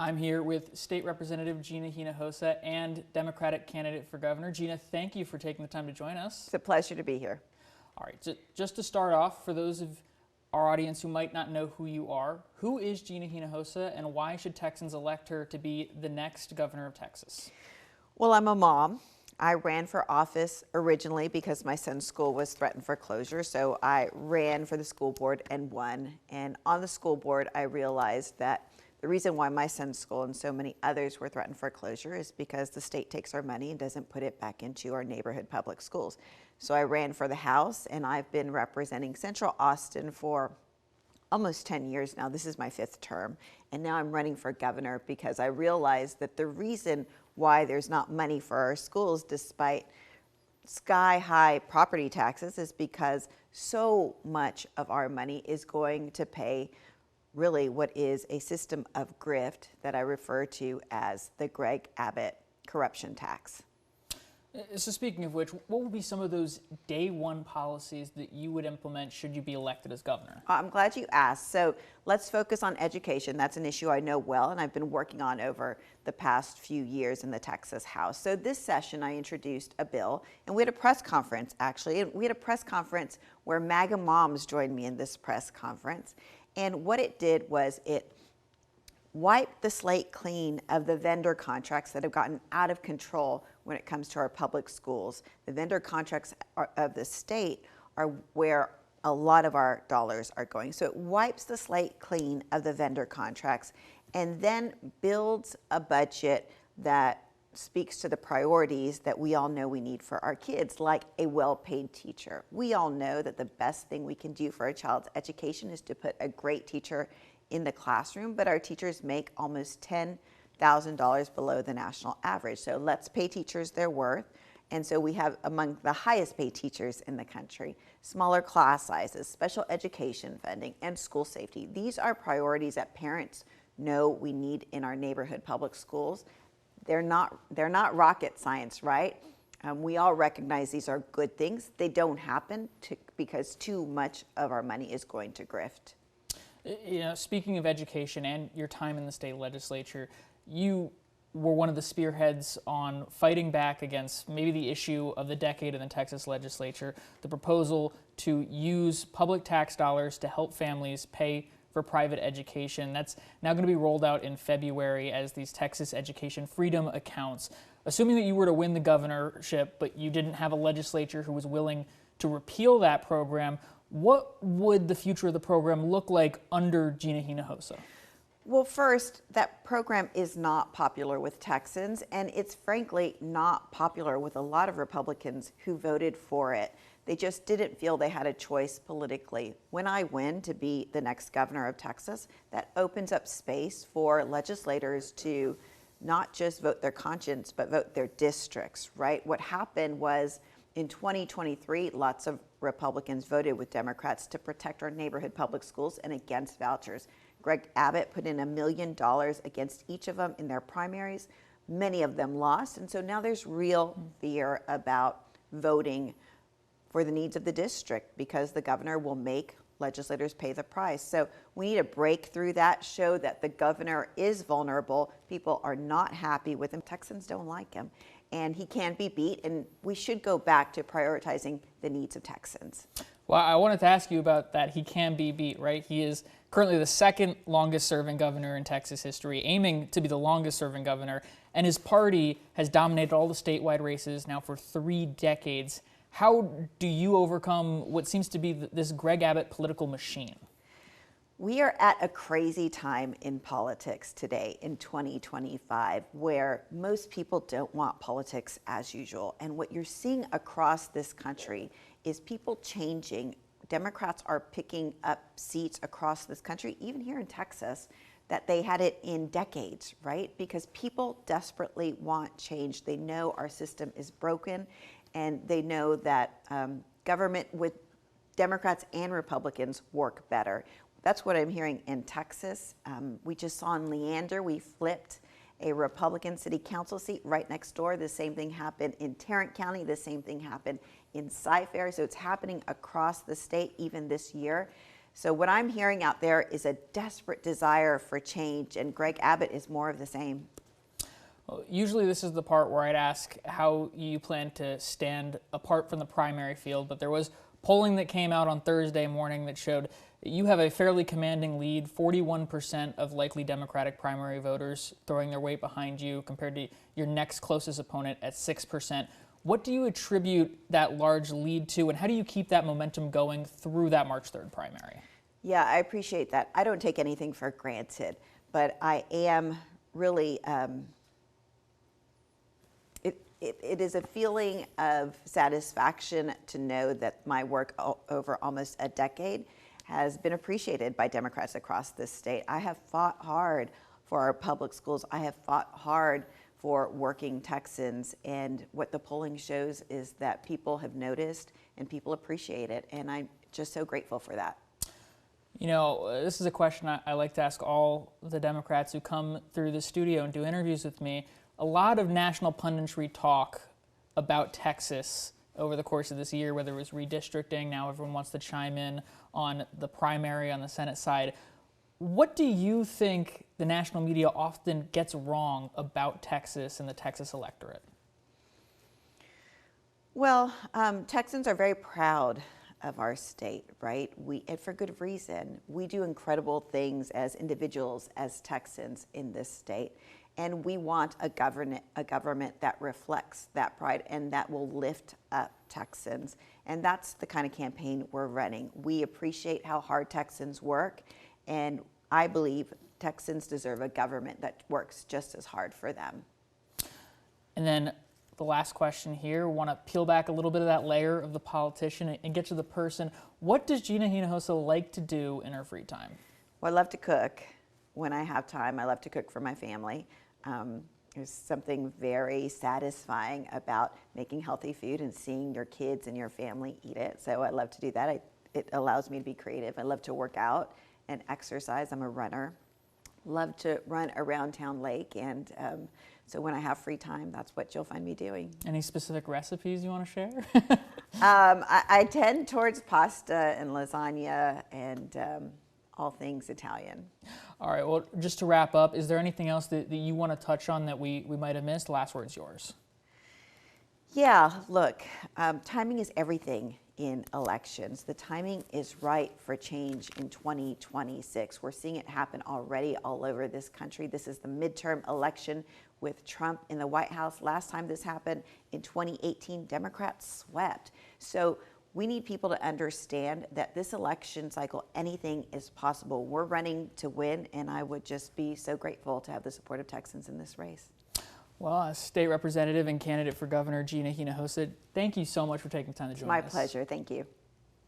I'm here with State Representative Gina Hinojosa and Democratic candidate for governor. Gina, thank you for taking the time to join us. It's a pleasure to be here. All right, so just to start off, for those of our audience who might not know who you are, who is Gina Hinojosa and why should Texans elect her to be the next governor of Texas? Well, I'm a mom. I ran for office originally because my son's school was threatened for closure, so I ran for the school board and won. And on the school board, I realized that the reason why my son's school and so many others were threatened for closure is because the state takes our money and doesn't put it back into our neighborhood public schools. So I ran for the House, and I've been representing Central Austin for almost 10 years now. This is my 5th term, and now I'm running for governor because I realized that the reason why there's not money for our schools despite sky-high property taxes is because so much of our money is going to pay really what is a system of grift that I refer to as the Greg Abbott corruption tax. So speaking of which, what would be some of those day one policies that you would implement should you be elected as governor? I'm glad you asked. So let's focus on education. That's an issue I know well, and I've been working on over the past few years in the Texas House. So this session, I introduced a bill, and we had a press conference, actually. And we had a press conference where MAGA moms joined me in this press conference. And what it did was it wiped the slate clean of the vendor contracts that have gotten out of control when it comes to our public schools. The vendor contracts of the state are where a lot of our dollars are going. So it wipes the slate clean of the vendor contracts and then builds a budget that speaks to the priorities that we all know we need for our kids, like a well-paid teacher. We all know that the best thing we can do for a child's education is to put a great teacher in the classroom, but our teachers make almost $10,000 below the national average. So let's pay teachers their worth. And so we have among the highest paid teachers in the country, smaller class sizes, special education funding, and school safety. These are priorities that parents know we need in our neighborhood public schools. They're not rocket science, right? We all recognize these are good things. They don't happen because too much of our money is going to grift. You know, speaking of education and your time in the state legislature, you were one of the spearheads on fighting back against maybe the issue of the decade in the Texas legislature, the proposal to use public tax dollars to help families pay for private education. That's now going to be rolled out in February as these Texas education freedom accounts. Assuming that you were to win the governorship, but you didn't have a legislature who was willing to repeal that program, what would the future of the program look like under Gina Hinojosa? Well, first, that program is not popular with Texans, and it's frankly not popular with a lot of Republicans who voted for it. They just didn't feel they had a choice politically. When I win to be the next governor of Texas, that opens up space for legislators to not just vote their conscience, but vote their districts, right? What happened was in 2023, lots of Republicans voted with Democrats to protect our neighborhood public schools and against vouchers. Greg Abbott put in $1 million against each of them in their primaries. Many of them lost, and so now there's real fear about voting for the needs of the district because the governor will make legislators pay the price. So we need to break through that, show that the governor is vulnerable. People are not happy with him. Texans don't like him, and he can be beat, and we should go back to prioritizing the needs of Texans. Well, I wanted to ask you about that. He can be beat, right? He is currently the second longest serving governor in Texas history, aiming to be the longest serving governor, and his party has dominated all the statewide races now for 3 decades. How do you overcome what seems to be this Greg Abbott political machine? We are at a crazy time in politics today in 2025 where most people don't want politics as usual. And what you're seeing across this country is people changing. Democrats are picking up seats across this country, even here in Texas, that they had it in decades, right? Because people desperately want change. They know our system is broken, and they know that government with Democrats and Republicans work better. That's what I'm hearing in Texas. We just saw in Leander, we flipped a Republican city council seat right next door. The same thing happened in Tarrant County. The same thing happened in Cy-Fair. So it's happening across the state even this year. So what I'm hearing out there is a desperate desire for change, and Greg Abbott is more of the same. Well, usually this is the part where I'd ask how you plan to stand apart from the primary field, but there was polling that came out on Thursday morning that showed that you have a fairly commanding lead, 41% of likely Democratic primary voters throwing their weight behind you compared to your next closest opponent at 6%. What do you attribute that large lead to, and how do you keep that momentum going through that March 3rd primary? Yeah, I appreciate that. I don't take anything for granted, but I am really, it is a feeling of satisfaction to know that my work over almost a decade has been appreciated by Democrats across this state. I have fought hard for our public schools. I have fought hard for working Texans, and what the polling shows is that people have noticed and people appreciate it, and I'm just so grateful for that. You know, this is a question I like to ask all the Democrats who come through the studio and do interviews with me. A lot of national punditry talk about Texas over the course of this year, whether it was redistricting, now everyone wants to chime in on the primary on the Senate side. What do you think the national media often gets wrong about Texas and the Texas electorate? Well, Texans are very proud of our state, right? And for good reason. We do incredible things as individuals, as Texans in this state. And we want a government that reflects that pride and that will lift up Texans. And that's the kind of campaign we're running. We appreciate how hard Texans work, and I believe Texans deserve a government that works just as hard for them. And then the last question here, want to peel back a little bit of that layer of the politician and get to the person. What does Gina Hinojosa like to do in her free time? Well, I love to cook when I have time. I love to cook for my family. There's something very satisfying about making healthy food and seeing your kids and your family eat it. So I love to do that. It allows me to be creative. I love to work out and exercise. I'm a runner. Love to run around town lake, and so when I have free time, that's what you'll find me doing. Any specific recipes you want to share? I tend towards pasta and lasagna and all things Italian. All right, well, just to wrap up, is there anything else that you want to touch on that we might have missed? Last word's yours. Yeah, look, timing is everything in elections. The timing is right for change in 2026. We're seeing it happen already all over this country. This is the midterm election with Trump in the White House. Last time this happened in 2018, Democrats swept. So we need people to understand that this election cycle, anything is possible. We're running to win, and I would just be so grateful to have the support of Texans in this race. Well, as State Representative and candidate for Governor Gina Hinojosa, thank you so much for taking the time to join us. My pleasure. Thank you.